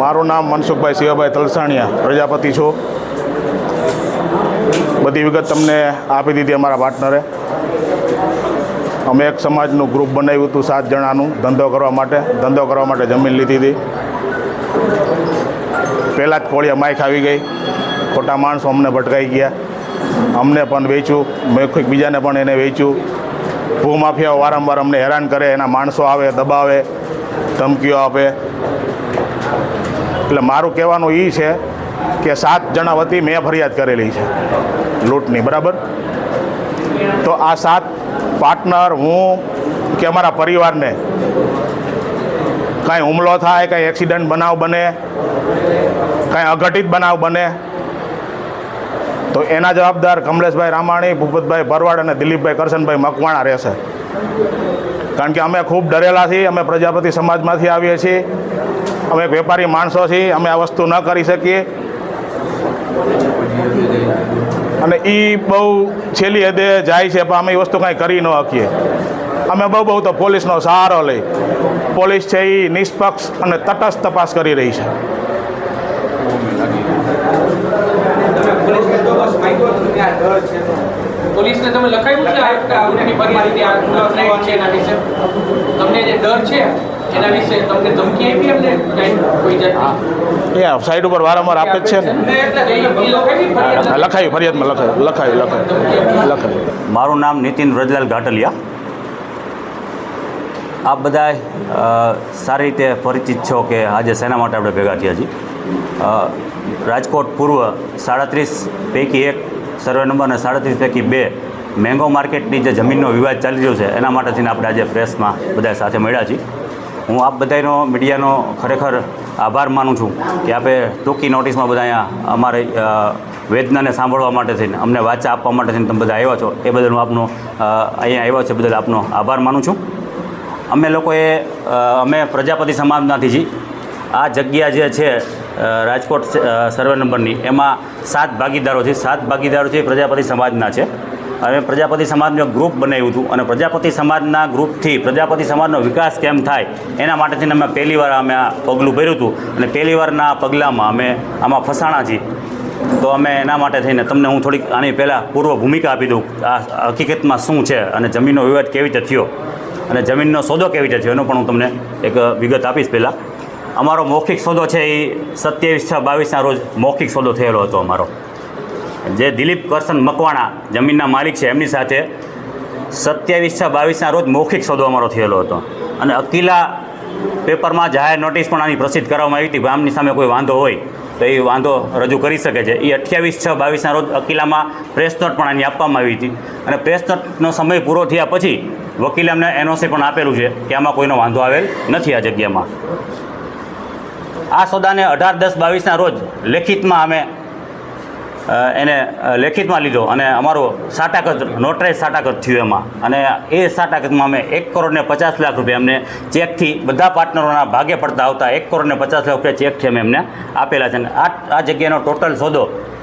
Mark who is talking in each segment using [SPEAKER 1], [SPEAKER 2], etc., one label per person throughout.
[SPEAKER 1] મારું નામ મનસુખભાઈ શિવાભાઈ તલસાણિયા, પ્રજાપતિ છું. બધી વિગત તમને આપી દીધી અમારા પાર્ટનરે. અમે એક સમાજનું ગ્રુપ બનાવ્યું હતું 7 જણાનું ધંધો કરવા માટે જમીન લીધી હતી. પહેલાં જ કોળિયા માઇક આવી ગઈ, ખોટા માણસો અમને ભટકાઈ ગયા, અમને પણ વેચ્યું, મેં બીજાને પણ એને વેચ્યું. ભૂમાફિયાઓ વારંવાર અમને હેરાન કરે, એના માણસો આવે, દબાવે, ધમકીઓ આપે. એટલે મારું કહેવાનું એ છે કે 7 જણા વતી મેં ફરિયાદ કરેલી છે લૂંટની, બરાબર. તો આ 7 પાર્ટનર, હું કે અમારા પરિવારને કાંઈ હુમલો થાય, કાંઈ એક્સિડન્ટ બનાવ બને, કાંઈ અઘટિત બનાવ બને તો એના જવાબદાર કમલેશભાઈ રામાણી, ભૂપતભાઈ ભરવાડ અને દિલીપભાઈ કરશનભાઈ મકવાણા રહેશે. કારણ કે અમે ખૂબ ડરેલા છીએ. અમે પ્રજાપતિ સમાજમાંથી આવીએ છીએ, અમે એક વેપારી માણસો છીએ, અમે આ વસ્તુ ન કરી શકીએ. અને એ બહુ છેલ્લી હદે જાય છે, પણ અમે એ વસ્તુ કાંઈ કરી ન શકીએ. અમે બહુ તો પોલીસનો સહારો લઈ. પોલીસ છે એ નિષ્પક્ષ અને તટસ્થ તપાસ કરી રહી છે.
[SPEAKER 2] પોલીસને તમે લખાયું છે આ ઉની પરિસ્થિતિ આ ફ્લાઇટ છે એના વિશે તમને જે ડર છે એના વિશે તમને ધમકી આપી એમને કઈ કોઈ જાતની
[SPEAKER 1] સાઈડ ઉપર વારંવાર આપે જ છે ને. લખાયું, ફરિયાદમાં લખાયું.
[SPEAKER 3] મારું નામ નીતિન વ્રજલાલ ઘાટલિયા. આપ બધા સારી રીતે પરિચિત છો કે આજે શેના માટે આપણે ભેગા થયા છીએ. રાજકોટ પૂર્વ 37 પૈકી 1 સર્વે નંબર અને 37 પૈકી 2 મેંગો માર્કેટની જે જમીનનો વિવાદ ચાલી રહ્યો છે એના માટે થઈને આપણે આજે પ્રેસમાં બધા સાથે મળ્યા છીએ. હું આપ બધાનો મીડિયાનો ખરેખર આભાર માનું છું કે આપે ટૂંકી નોટિસમાં બધા અહીંયા અમારે વેદનાને સાંભળવા માટે થઈને, અમને વાચા આપવા માટે થઈને તમે બધા આવ્યા છો. એ બદલ હું આપનો અહીંયા આવ્યા છે બદલ આપનો આભાર માનું છું. અમે પ્રજાપતિ સમાજમાંથી છીએ. આ જગ્યા જે છે રાજકોટ સર્વે નંબરની, એમાં 7 ભાગીદારો છે. 7 ભાગીદારો છે પ્રજાપતિ સમાજના છે. અને પ્રજાપતિ સમાજનું ગ્રુપ બનાવ્યું હતું અને પ્રજાપતિ સમાજના ગ્રુપથી પ્રજાપતિ સમાજનો વિકાસ કેમ થાય એના માટેથી અમે પહેલીવાર અમે આ પગલું ભર્યું હતું. અને પહેલીવારના પગલામાં અમે આમાં ફસાણા છીએ. તો અમે એના માટે થઈને તમને હું થોડીક આની પહેલાં પૂર્વ ભૂમિકા આપી દઉં. આ હકીકતમાં શું છે અને જમીનનો વિવાદ કેવી રીતે થયો અને જમીનનો સોદો કેવી રીતે થયો એનો પણ હું તમને એક વિગત આપીશ. પહેલાં અમારો મૌખિક સોદો છે એ 27/6/22ના રોજ મૌખિક સોદો થયેલો હતો અમારો. જે દિલીપ કરશન મકવાણા જમીનના માલિક છે એમની સાથે 27/6/22ના રોજ મૌખિક સોદો અમારો થયેલો હતો. અને અકીલા પેપરમાં જાહેર નોટિસ પણ આની પ્રસિદ્ધ કરવામાં આવી હતી. આમની સામે કોઈ વાંધો હોય તો એ વાંધો રજૂ કરી શકે છે. એ 28/6/22ના રોજ અકીલામાં પ્રેસ નોટ પણ આની આપવામાં આવી હતી. અને પ્રેસ નોટનો સમય પૂરો થયા પછી વકીલે અમને એનઓસી પણ આપેલું છે કે આમાં કોઈનો વાંધો આવેલ નથી આ જગ્યામાં. આ સોદાને 18/10/22ના રોજ લેખિતમાં અમે એને લેખિતમાં લીધો અને અમારો સાટાકત નોટરાઇઝ સાટાકત થયું એમાં. અને એ સાટાકતમાં અમે 1,50,00,000 રૂપિયા અમને ચેકથી બધા પાર્ટનરોના ભાગે પડતા આવતા 1,50,00,000 રૂપિયા ચેકથી અમે એમને આપેલા છે. અને આ જગ્યાનો ટોટલ સોદો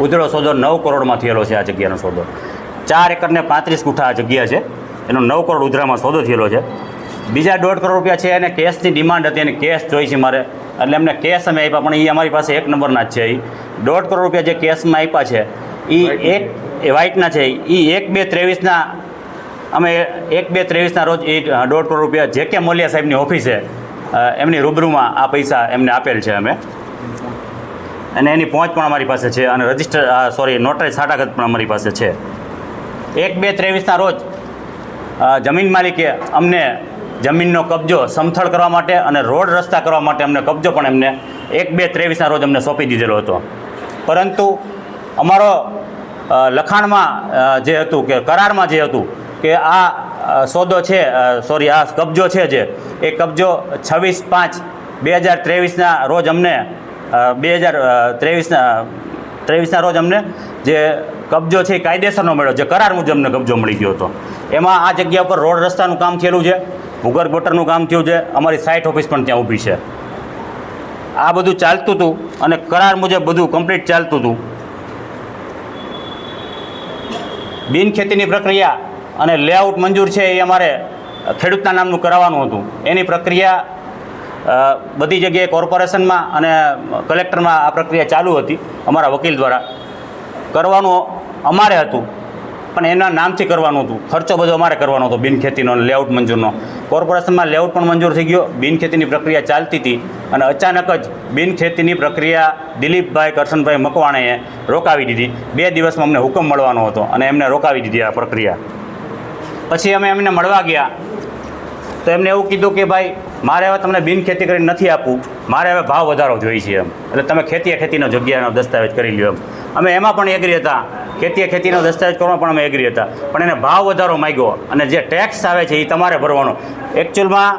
[SPEAKER 3] ઉધડો સોદો 9 કરોડમાં થયેલો છે. આ જગ્યાનો સોદો 4 એકર ને 35 ગુઠા આ જગ્યા છે. એનો 9 કરોડ ઉધરામાં સોદો થયેલો છે. બીજા 1.5 કરોડ રૂપિયા છે એને કેશની ડિમાન્ડ હતી અને કેશ જોઈ છે મારે, એટલે એમને કેશ અમે આપ્યા. પણ એ અમારી પાસે 1 નંબરના જ છે. એ 1.5 કરોડ રૂપિયા જે કેશમાં આપ્યા છે એ વ્હાઇટના છે. એ 1/2/23ના અમે 1/2/23ના રોજ એ 1.5 કરોડ રૂપિયા જે કે મોલિયા સાહેબની ઓફિસે એમની રૂબરૂમાં આ પૈસા એમને આપેલ છે અમે. અને એની પહોંચ પણ અમારી પાસે છે અને નોટરાઇઝ સાટાકત પણ અમારી પાસે છે. 1/2/23ના રોજ જમીન માલિકે અમને જમીનનો કબજો સમથળ કરવા માટે અને રોડ રસ્તા કરવા માટે અમને કબજો પણ એમને 1/2/23ના રોજ અમને સોંપી દીધેલો હતો. પરંતુ અમારો લખાણમાં જે હતું કે કરારમાં જે હતું કે આ સોદો છે આ કબજો છે જે એ કબજો 26/5/2023ના રોજ અમને 2023ના રોજ અમને જે કબજો છે એ કાયદેસરનો મળ્યો, જે કરાર મુજબ અમને કબજો મળી ગયો હતો. એમાં આ જગ્યા પર રોડ રસ્તાનું કામ થયેલું છે, ભૂગર્ભ ગટરનું કામ થયું છે, અમારી સાઇટ ઓફિસ પણ ત્યાં ઊભી છે. આ બધું ચાલતું હતું અને કરાર મુજબ બધું કમ્પ્લીટ ચાલતું હતું. બિનખેતીની પ્રક્રિયા અને લેઆઉટ મંજૂર છે એ અમારે ખેડૂતના નામનું કરાવવાનું હતું. એની પ્રક્રિયા બધી જગ્યાએ કોર્પોરેશનમાં અને કલેક્ટરમાં આ પ્રક્રિયા ચાલુ હતી અમારા વકીલ દ્વારા. કરવાનું અમારે હતું પણ એના નામથી કરવાનું હતું. ખર્ચો બધો અમારે કરવાનો હતો બિનખેતીનો અને લેઆઉટ મંજૂરનો. કોર્પોરેશનમાં લેઆઉટ પણ મંજૂર થઈ ગયો, બિનખેતીની પ્રક્રિયા ચાલતી હતી અને અચાનક જ બિનખેતીની પ્રક્રિયા દિલીપભાઈ કરશનભાઈ મકવાણાએ રોકાવી દીધી. 2 દિવસમાં અમને હુકમ મળવાનો હતો અને એમને રોકાવી દીધી આ પ્રક્રિયા. પછી અમે એમને મળવા ગયા તો એમને એવું કીધું કે ભાઈ મારે હવે તમને બિનખેતી કરીને નથી આપવું, મારે હવે ભાવ વધારો જોઈએ છે એમ, એટલે તમે ખેતીનો જગ્યાનો દસ્તાવેજ કરી લ્યો એમ. અમે એમાં પણ એગ્રી હતા, ખેતીનો દસ્તાવેજ કરવામાં પણ અમે એગ્રી હતા, પણ એને ભાવ વધારો માંગ્યો અને જે ટેક્સ આવે છે એ તમારે ભરવાનો. એકચ્યુઅલમાં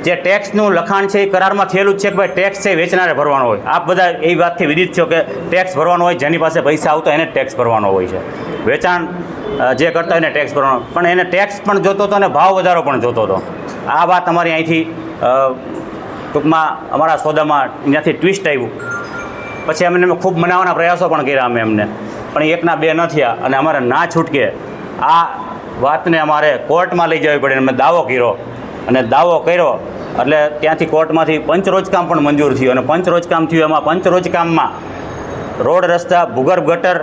[SPEAKER 3] જે ટેક્સનું લખાણ છે એ કરારમાં થયેલું જ છે કે ભાઈ ટેક્સ છે એ વેચનારે ભરવાનો હોય. આપ બધા એ વાતથી વિદિત છો કે ટેક્સ ભરવાનો હોય, જેની પાસે પૈસા આવતા એને ટેક્સ ભરવાનો હોય છે. વેચાણ જે કરતા એને ટેક્સ ભરવાનો, પણ એને ટેક્સ પણ જોતો હતો અને ભાવ વધારો પણ જોતો હતો. આ વાત અમારી અહીંથી ટૂંકમાં અમારા સોદામાં ત્યાંથી ટ્વિસ્ટ આવ્યું. પછી અમે ખૂબ મનાવવાના પ્રયાસો પણ કર્યા અમે એમને, પણ એકના બે ન થયા અને અમારે ના છૂટકે આ વાતને અમારે કોર્ટમાં લઈ જવી પડી. અમે દાવો કર્યો અને દાવો કર્યો એટલે ત્યાંથી કોર્ટમાંથી પંચરોજકામ પણ મંજૂર થયું અને પંચરોજકામ થયું. એમાં પંચરોજકામમાં રોડ રસ્તા ભૂગર્ભ ગટર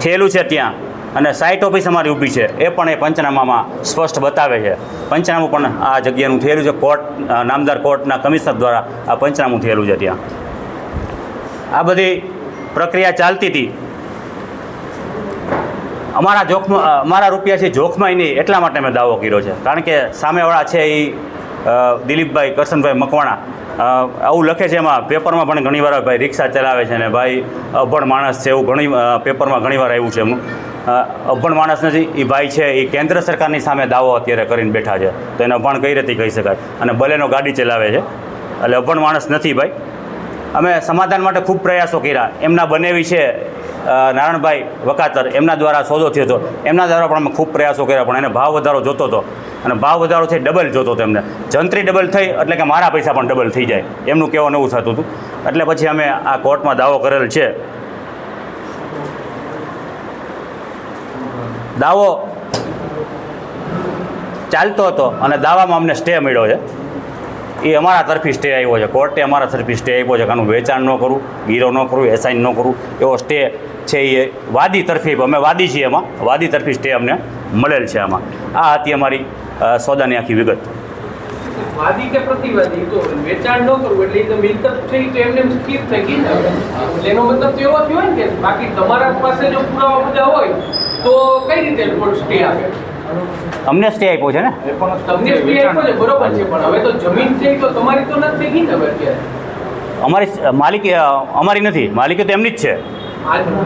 [SPEAKER 3] થયેલું છે ત્યાં અને સાઇટ ઓફિસ અમારી ઊભી છે એ પણ એ પંચનામામાં સ્પષ્ટ બતાવે છે. પંચનામું પણ આ જગ્યાનું થયેલું છે. કોર્ટ નામદાર કોર્ટના કમિશનર દ્વારા આ પંચનામું થયેલું છે ત્યાં. આ બધી પ્રક્રિયા ચાલતી હતી. અમારા રૂપિયા છે જોખમાય નહીં એટલા માટે મેં દાવો કર્યો છે, કારણ કે સામેવાળા છે એ દિલીપભાઈ કરશનભાઈ મકવાણા આવું લખે છે એમાં પેપરમાં પણ ઘણીવાર ભાઈ રિક્ષા ચલાવે છે ને ભાઈ અભણ માણસ છે એવું પેપરમાં ઘણીવાર આવ્યું છે એમનું. અભણ માણસ નથી એ ભાઈ છે એ કેન્દ્ર સરકારની સામે દાવો અત્યારે કરીને બેઠા છે, તો એને અભણ કઈ રીતે કહી શકાય. અને બલેનો ગાડી ચલાવે છે એટલે અભણ માણસ નથી ભાઈ. અમે સમાધાન માટે ખૂબ પ્રયાસો કર્યા. એમના બનેવી છે નારણભાઈ વકાતર, એમના દ્વારા સોદો થયો હતો, એમના દ્વારા પણ અમે ખૂબ પ્રયાસો કર્યા, પણ એને ભાવ વધારો જોતો હતો અને ભાવ વધારો થઈ ડબલ જોતો હતો એમને. જંત્રી ડબલ થઈ એટલે કે મારા પૈસા પણ ડબલ થઈ જાય એમનું કહેવાનું એવું થતું હતું. એટલે પછી અમે આ કોર્ટમાં દાવો કરેલ છે. દાવો ચાલતો હતો અને દાવામાં અમને સ્ટે મળ્યો છે. એ અમારા તરફી સ્ટે આવ્યો છે. કોર્ટે અમારા તરફી સ્ટે આપ્યો છે કે આનું વેચાણ ન કરું, ગીરો ન કરું, એસાઇન ન કરું એવો સ્ટે છે એ વાદી તરફી. અમે વાદી છીએ, એમાં વાદી તરફી સ્ટે અમને મળેલ છે. આમાં આ હતી અમારી સોદાની આખી વિગત.
[SPEAKER 2] વાદી કે પ્રતિવાદી તો વેચાણ ન કરવું એટલે એ તો મિલકત છે એ તો એમને સ્થિર થઈ ગઈ ને. એટલે એનો મતલબ તો એવો થયો ને કે બાકી તમારા પાસે જો પુરાવા બધા હોય તો કઈ રીતે સ્ટે આપે?
[SPEAKER 3] અમને સ્ટે આપ્યો છે ને.
[SPEAKER 2] તમને સ્ટે આપ્યો છે બરોબર છે, પણ હવે તો જમીન છે તો તમારી તો નથી થઈ ગઈ ને હવે અત્યારે.
[SPEAKER 3] અમારી માલિકી અમારી નથી, માલિકી તો એમની જ છે.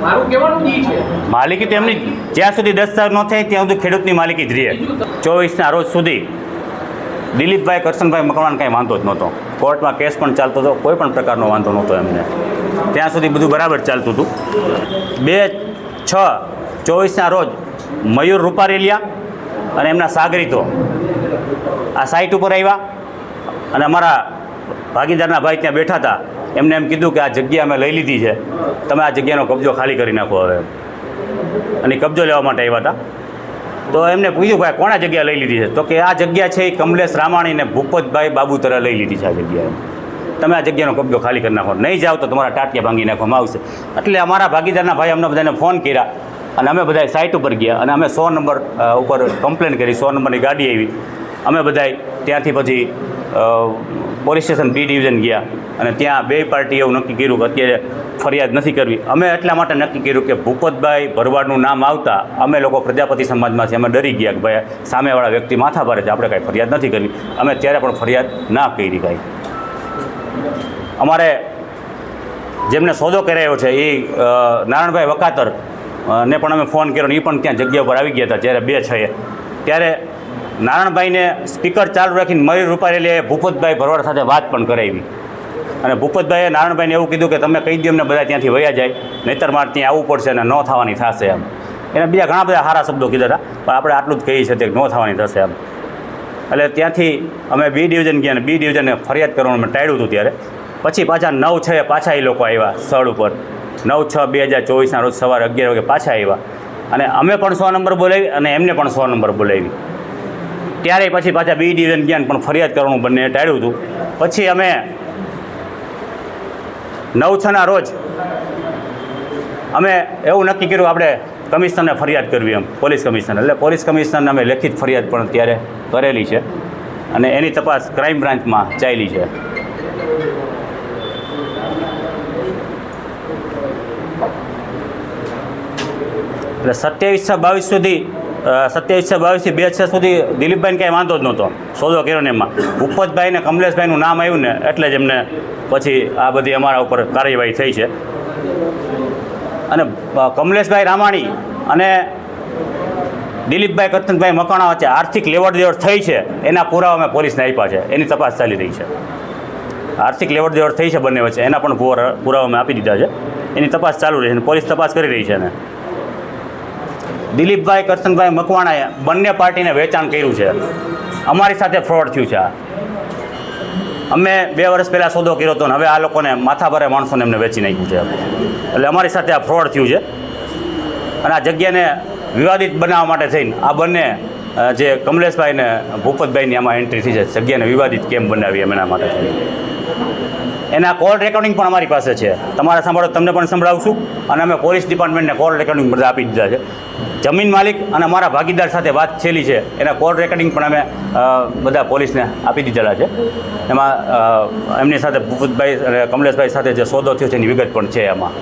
[SPEAKER 2] મારું કહેવાનું ઈ છે
[SPEAKER 3] માલિકી તો એમની જ્યાં સુધી દસ્તાવેજ ન થાય ત્યાં સુધી ખેડૂતની માલિકી જ રહે. 24ના રોજ સુધી દિલીપભાઈ કરશનભાઈ મકવાણાને કાંઈ વાંધો જ નહોતો. કોર્ટમાં કેસ પણ ચાલતો હતો, કોઈ પણ પ્રકારનો વાંધો નહોતો એમને. ત્યાં સુધી બધું બરાબર ચાલતું હતું. 2/6/24ના રોજ મયુર રૂપારેલિયા અને એમના સાગરીતો આ સાઇટ ઉપર આવ્યા અને અમારા ભાગીદારના ભાઈ ત્યાં બેઠા હતા. એમને એમ કીધું કે આ જગ્યા અમે લઈ લીધી છે, તમે આ જગ્યાનો કબજો ખાલી કરી નાખો હવે. અને કબજો લેવા માટે આવ્યા હતા. તો એમને પૂછ્યું ભાઈ કોણે જગ્યા લઈ લીધી છે? તો કે આ જગ્યા છે એ કમલેશ રામાણી ને ભૂપતભાઈ બાબુતરા લઈ લીધી છે આ જગ્યા. તમે આ જગ્યાનો કબજો ખાલી કરી નાખો, નહીં જાઓ તો તમારા ટાટિયા ભાંગી નાખવામાં આવશે. એટલે અમારા ભાગીદારના ભાઈ અમને બધાને ફોન કર્યા અને અમે બધા સાઇટ ઉપર ગયા અને અમે 100 નંબર ઉપર કમ્પ્લેન કરી. 100 નંબરની ગાડી આવી. અમે બધા ત્યાંથી પછી પોલીસ સ્ટેશન બી ડિવિઝન ગયા અને ત્યાં બે પાર્ટીએ એવું નક્કી કર્યું કે અત્યારે ફરિયાદ નથી કરવી. અમે એટલા માટે નક્કી કર્યું કે ભૂપતભાઈ ભરવાડનું નામ આવતા અમે લોકો પ્રજાપતિ સમાજમાંથી અમે ડરી ગયા કે ભાઈ સામેવાળા વ્યક્તિ માથા ભારે છે, આપણે કાંઈ ફરિયાદ નથી કરવી. અમે ત્યારે પણ ફરિયાદ ના કરી કાંઈ. અમારે જેમને સોદો કરાયો છે એ નારણભાઈ વકાતર ને પણ અમે ફોન કર્યો ને એ પણ ત્યાં જગ્યા ઉપર આવી ગયા હતા જ્યારે 2/6 ત્યારે નારણભાઈને સ્પીકર ચાલુ રાખીને મયુર રૂપારેલીએ ભૂપતભાઈ ભરવાડ સાથે વાત પણ કરાવી. અને ભૂપતભાઈએ નારણભાઈને એવું કીધું કે તમે કહી દો એમને બધા ત્યાંથી વયા જાય, નહીંતર મારે ત્યાં આવવું પડશે અને ન થવાની થશે એમ. એને બીજા ઘણા બધા સારા શબ્દો કીધા હતા, પણ આપણે આટલું જ કહીએ છીએ કે ન થવાની થશે એમ. એટલે ત્યાંથી અમે બી ડિવિઝન ગયા અને બી ડિવિઝનને ફરિયાદ કરવાનું અમે ટાળ્યું હતું. ત્યારે પછી પાછા 9/6 પાછા એ લોકો આવ્યા સ્થળ ઉપર. 9/6/2024ના રોજ સવારે 11 વાગે પાછા આવ્યા અને અમે પણ 100 નંબર બોલાવી અને એમને પણ 100 નંબર બોલાવી. ત્યારે પછી પાછા બી ડિવિઝન ગયા પણ ફરિયાદ કરવાનું બંને ટાળ્યું હતું. પછી અમે 9/6 રોજ અમે એવું નક્કી કર્યું આપણે કમિશનરને ફરિયાદ કરવી એમ, પોલીસ કમિશનર. એટલે પોલીસ કમિશનરને અમે લેખિત ફરિયાદ પણ ત્યારે કરેલી છે અને એની તપાસ ક્રાઇમ બ્રાન્ચમાં ચાલી છે. એટલે 27/6/22 સુધી 27/6/22 થી 2/6 સુધી દિલીપભાઈને કાંઈ વાંધો જ નહોતો સોદો કર્યો ને એમાં ભૂપતભાઈ ને કમલેશભાઈનું નામ આવ્યું ને એટલે જ એમને પછી આ બધી અમારા ઉપર કાર્યવાહી થઈ છે. અને કમલેશભાઈ રામાણી અને દિલીપભાઈ કરતનભાઈ મકવાણા વચ્ચે આર્થિક લેવડ દેવડ થઈ છે એના પુરાવા અમે પોલીસને આપ્યા છે. એની તપાસ ચાલી રહી છે. આર્થિક લેવડ દેવડ થઈ છે બંને વચ્ચે એના પણ પુરાવા અમે આપી દીધા છે. એની તપાસ ચાલુ રહી છે અને પોલીસ તપાસ કરી રહી છે. ને દિલીપભાઈ કરતનભાઈ મકવાણાએ બંને પાર્ટીને વેચાણ કર્યું છે. અમારી સાથે ફ્રોડ થયું છે. અમે 2 વર્ષ પહેલાં સોદો કર્યો હતો ને હવે આ લોકોને માથાભારે માણસોને એમને વેચી નાખ્યું છે. એટલે અમારી સાથે આ ફ્રોડ થયું છે અને આ જગ્યાને વિવાદિત બનાવવા માટે થઈને આ બંને જે કમલેશભાઈ ને ભૂપતભાઈની આમાં એન્ટ્રી થઈ છે. જગ્યાને વિવાદિત કેમ બનાવી એમ એના માટે થઈને એના કોલ રેકોર્ડિંગ પણ અમારી પાસે છે. તમારે સાંભળો તમને પણ સંભળાવશું અને અમે પોલીસ ડિપાર્ટમેન્ટને કોલ રેકોર્ડિંગ બધા આપી દીધા છે. જમીન માલિક અને અમારા ભાગીદાર સાથે વાત છેલ્લી છે એના કોલ રેકોર્ડિંગ પણ અમે બધા પોલીસને આપી દીધેલા છે. એમાં એમની સાથે ભૂપતભાઈ અને કમલેશભાઈ સાથે જે સોદો થયો છે એની વિગત પણ છે. એમાં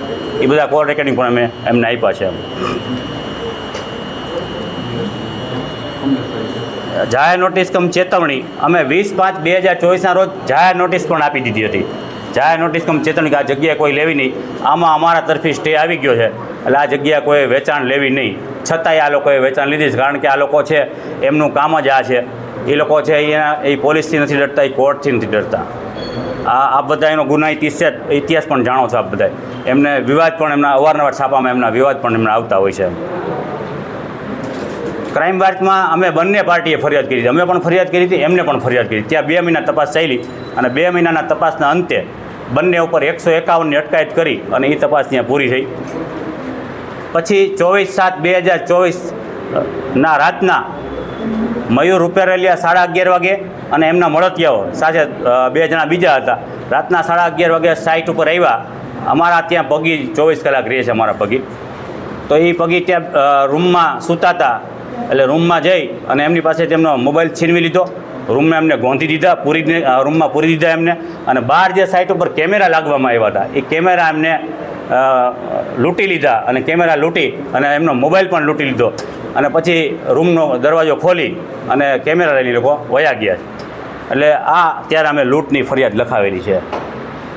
[SPEAKER 3] એ બધા કોલ રેકોર્ડિંગ પણ અમે એમને આપ્યા છે. જાહેર નોટિસ કમ ચેતવણી અમે 20/5/2024 રોજ જાહેર નોટિસ પણ આપી દીધી હતી. જાહેર નોટિસ કમ ચેતવણી કે આ જગ્યાએ કોઈ લેવી નહીં. આમાં અમારા તરફી સ્ટે આવી ગયો છે એટલે આ જગ્યા કોઈ વેચાણ લેવી નહીં. છતાંય આ લોકોએ વેચાણ લીધી છે કારણ કે આ લોકો છે એમનું કામ જ આ છે. એ લોકો છે એ પોલીસથી નથી ડરતા, એ કોર્ટથી નથી ડરતા. આ બધા એનો ગુનાહિત ઇતિહાસ પણ જાણો છો આપ બધા. એમને વિવાદ પણ એમના અવારનવાર છાપામાં એમના વિવાદ પણ એમના આવતા હોય છે. ક્રાઇમ બ્રાન્ચમાં અમે બંને પાર્ટીએ ફરિયાદ કરી હતી. અમે પણ ફરિયાદ કરી હતી, એમને પણ ફરિયાદ કરી. ત્યાં 2 મહિના તપાસ ચાલી અને 2 મહિનાના તપાસના અંતે બંને ઉપર 151ની અટકાયત કરી અને એ તપાસ ત્યાં પૂરી થઈ. પછી 24/7/2024 રાતના મયુર રૂપેરેલિયા 11:30 વાગે અને એમના મળતિયાઓ સાથે 2 જણા બીજા હતા. રાતના 11:30 વાગે સાઇટ ઉપર આવ્યા. અમારા ત્યાં પગી 24 કલાક રહે છે અમારા પગી. તો એ પગી ત્યાં રૂમમાં સૂતા હતા એટલે રૂમમાં જઈ અને એમની પાસે તેમનો મોબાઈલ છીનવી લીધો. રૂમને એમને ગોંધી દીધા, રૂમમાં પૂરી દીધા એમને. અને બહાર જે સાઇટ ઉપર કેમેરા લાગવામાં આવ્યા હતા એ કેમેરા એમને લૂંટી લીધા અને કેમેરા લૂંટી અને એમનો મોબાઈલ પણ લૂંટી લીધો. અને પછી રૂમનો દરવાજો ખોલી અને કેમેરા લઈને લોકો વયા ગયા. એટલે આ ત્યારે અમે લૂંટની ફરિયાદ લખાવેલી છે.